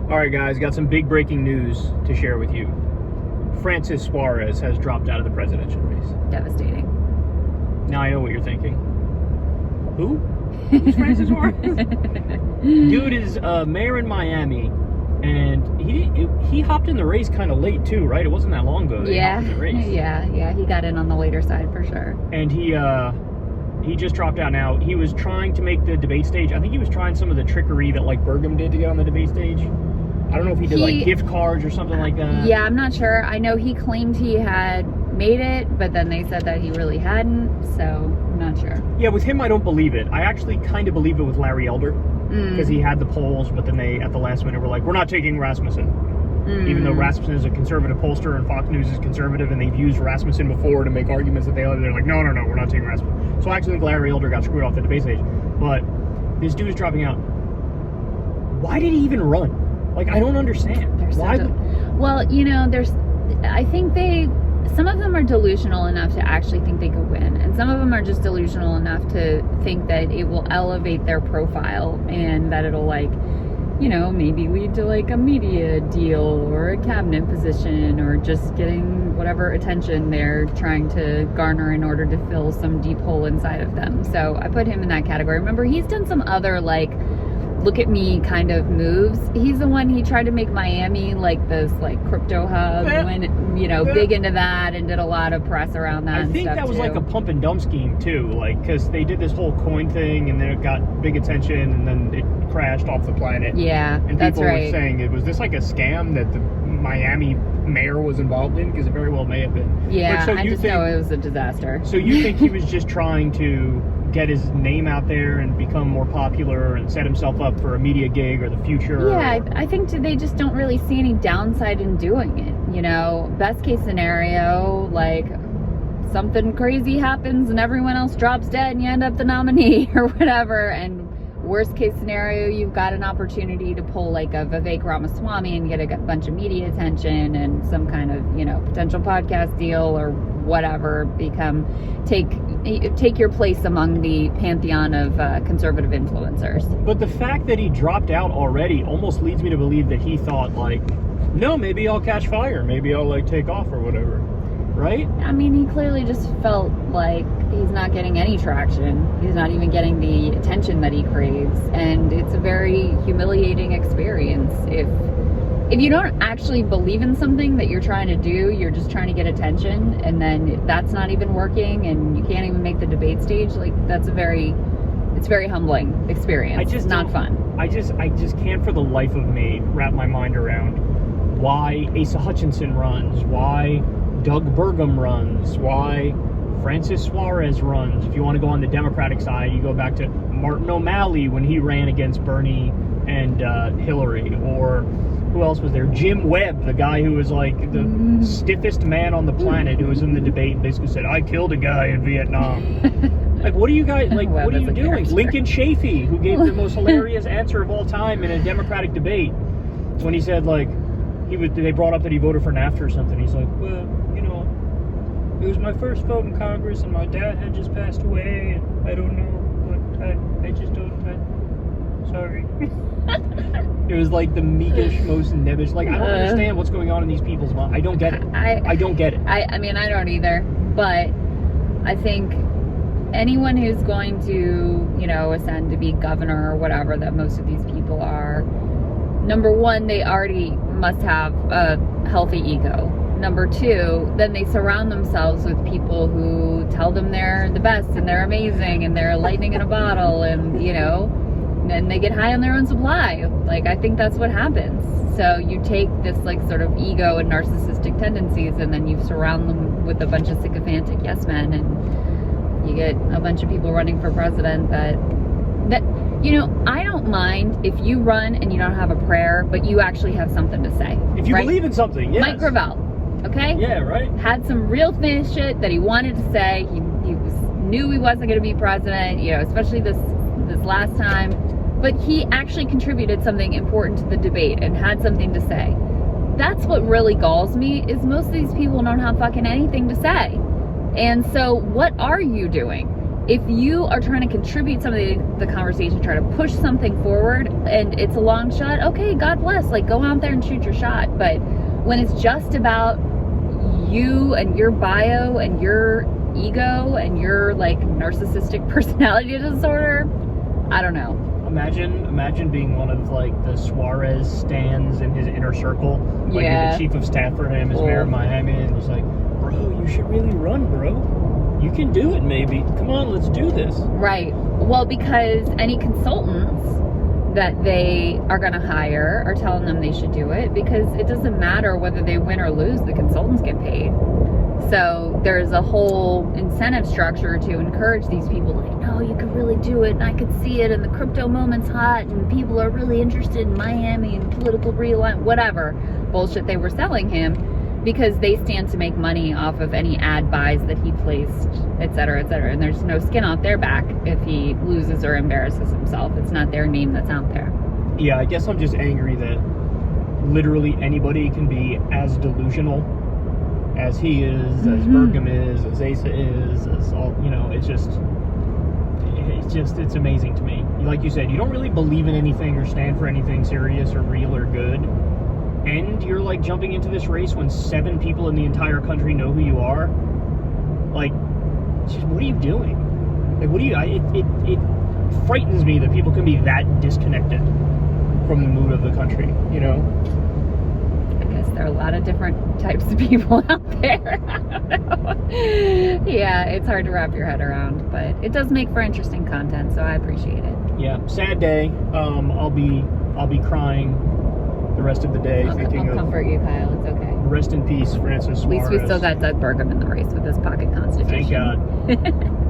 All right, guys, got some big breaking news to share with you. Francis Suarez has dropped out of the presidential race. Devastating. Now I know what you're thinking. Who? Who's Francis Suarez? Dude is mayor in Miami, and he hopped in the race kind of late too, right? It wasn't that long ago that he hopped in the race. Yeah, he got in on the later side for sure. And he just dropped out now. He was trying to make the debate stage. I think he was trying some of the trickery that like Burgum did to get on the debate stage. I don't know if he did like gift cards or something like that. Yeah, I'm not sure. I know he claimed he had made it, but then they said that he really hadn't, so I'm not sure. Yeah, with him I don't believe it. I actually kind of believe it with Larry Elder, because he had the polls, but then they at the last minute were like, we're not taking Rasmussen. Even though Rasmussen is a conservative pollster and Fox News is conservative, and they've used Rasmussen before to make arguments that they're like, no, we're not taking Rasmussen. So I actually think Larry Elder got screwed off the debate stage. But this dude is dropping out. Why did he even run? Like, I don't understand. Why? Well, you know, I think some of them are delusional enough to actually think they could win, and some of them are just delusional enough to think that it will elevate their profile and that it'll, like, you know, maybe lead to like a media deal or a cabinet position or just getting whatever attention they're trying to garner in order to fill some deep hole inside of them. So I put him in that category. Remember, he's done some other like look at me kind of moves. He's the one, he tried to make Miami like this like crypto hub, went, you know, big into that and did a lot of press around that. I think that was like a pump and dump scheme too, like, because they did this whole coin thing and then it got big attention and then it crashed off the planet. Yeah, and that's people right. were saying, was this like a scam that the Miami mayor was involved in? Because it very well may have been. Yeah, I just know it was a disaster. So you think he was just trying to get his name out there and become more popular and set himself up for a media gig or the future? Yeah, I think they just don't really see any downside in doing it. You know, best case scenario, like something crazy happens and everyone else drops dead and you end up the nominee or whatever. And worst case scenario, you've got an opportunity to pull like a Vivek Ramaswamy and get a bunch of media attention and some kind of, you know, potential podcast deal or whatever, take your place among the pantheon of conservative influencers. But the fact that he dropped out already almost leads me to believe that he thought like, no, maybe I'll catch fire, maybe I'll like take off or whatever, right? I mean, he clearly just felt like he's not getting any traction. He's not even getting the attention that he craves, and it's a very humiliating experience. If you don't actually believe in something that you're trying to do, you're just trying to get attention, and then that's not even working, and you can't even make the debate stage, like, it's very humbling experience. It's not fun. I just can't for the life of me wrap my mind around why Asa Hutchinson runs, why Doug Burgum runs, why Francis Suarez runs. If you want to go on the Democratic side, you go back to Martin O'Malley when he ran against Bernie and Hillary, or who else was there? Jim Webb, the guy who was like the stiffest man on the planet, who was in the debate and basically said, I killed a guy in Vietnam. Like, what are you guys, like, what are you doing? Character. Lincoln Chafee, who gave the most hilarious answer of all time in a Democratic debate when he said, like, they brought up that he voted for NAFTA or something. He's like, well, you know, it was my first vote in Congress and my dad had just passed away and I don't know, but I just don't, sorry. It was like the meekish, most nebbish. Like, I don't understand what's going on in these people's minds. I don't get it. I don't get it. I mean, I don't either. But I think anyone who's going to, you know, ascend to be governor or whatever that most of these people are, number one, they already must have a healthy ego. Number two, then they surround themselves with people who tell them they're the best and they're amazing and they're lightning in a bottle, and, you know, and they get high on their own supply. Like, I think that's what happens. So you take this like sort of ego and narcissistic tendencies, and then you surround them with a bunch of sycophantic yes men, and you get a bunch of people running for president that you know, I don't mind if you run and you don't have a prayer, but you actually have something to say. If you believe in something, yes. Mike Gravel, okay? Yeah, right. Had some real shit that he wanted to say. He knew he wasn't going to be president, you know, especially this last time. But he actually contributed something important to the debate and had something to say. That's what really galls me, is most of these people don't have fucking anything to say. And so what are you doing? if you are trying to contribute some of the conversation, try to push something forward, and it's a long shot, okay, God bless, like, go out there and shoot your shot. But when it's just about you and your bio and your ego and your, like, narcissistic personality disorder, I don't know. Imagine being one of, like, the Suarez stans in his inner circle. Like, Yeah. you're the chief of staff for him as mayor of Miami, and he's like, bro, you should really run, bro. You can do it, maybe. Come on, let's do this. Right. Well, because any consultants that they are going to hire are telling them they should do it, because it doesn't matter whether they win or lose, the consultants get paid. So there's a whole incentive structure to encourage these people, like, no, you could really do it, and I could see it, and the crypto moment's hot, and people are really interested in Miami and political realignment, whatever bullshit they were selling him, because they stand to make money off of any ad buys that he placed, et cetera, and there's no skin off their back if he loses or embarrasses himself. It's not their name that's out there. Yeah, I guess I'm just angry that literally anybody can be as delusional as he is, as Burgum is, as Asa is, as all, you know, it's amazing to me. Like you said, you don't really believe in anything or stand for anything serious or real or good. And you're, like, jumping into this race when 7 people in the entire country know who you are. Like, just, what are you doing? Like, what do you... It frightens me that people can be that disconnected from the mood of the country, you know? I guess there are a lot of different types of people out there. I don't know. Yeah, it's hard to wrap your head around, but it does make for interesting content, so I appreciate it. Yeah, sad day. I'll be crying the rest of the day, I'll thinking of... comfort you, Kyle. It's okay. Rest in peace, Francis Suarez. At least we still got Doug Burgum in the race with his pocket constitution. Thank God.